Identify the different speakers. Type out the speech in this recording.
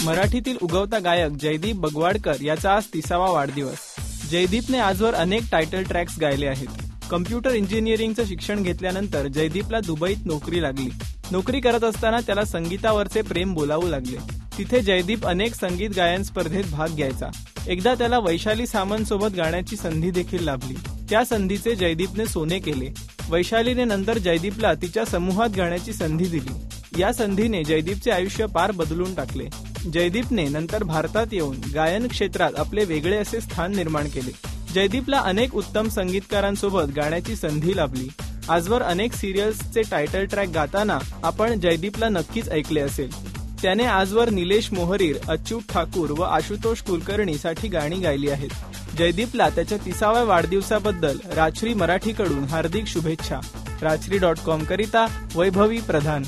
Speaker 1: मराठीतील उगवता गायक जयदीप बगवाडकर याचा आज 30वा वाढदिवस. जयदीपने आजवर अनेक टायटल ट्रॅक्स गायले आहेत. कम्प्युटर इंजिनिअरिंगचं शिक्षण घेतल्यानंतर जयदीपला दुबईत नोकरी लागली. नोकरी करत असताना त्याला संगीतावरचे प्रेम बोलावू लागले. तिथे जयदीप अनेक संगीत गायन स्पर्धेत भाग घ्यायचा. एकदा त्याला वैशाली सामंत सोबत गाण्याची संधी देखील लाभली. त्या संधीचे जयदीपने सोने केले. वैशालीने नंतर जयदीपला तिच्या समूहात गाण्याची संधी दिली. या संधीने जयदीपचे आयुष्य पार बदलून टाकले. जयदीपने नंतर भारतात येऊन गायन क्षेत्रात आपले वेगळे असे स्थान निर्माण केले. जयदीपला अनेक उत्तम संगीतकारांसोबत गाण्याची संधी लाभली. आजवर अनेक सिरियल्सचे टायटल ट्रॅक गाताना आपण जयदीपला नक्कीच ऐकले असेल. त्याने आजवर निलेश मोहरीर, अच्युत ठाकूर व आशुतोष कुलकर्णी साठी गाणी गायली आहेत. जयदीपला त्याच्या 30व्या वाढदिवसाबद्दल राजश्री मराठीकडून हार्दिक शुभेच्छा. राजश्री.com करिता वैभवी प्रधान.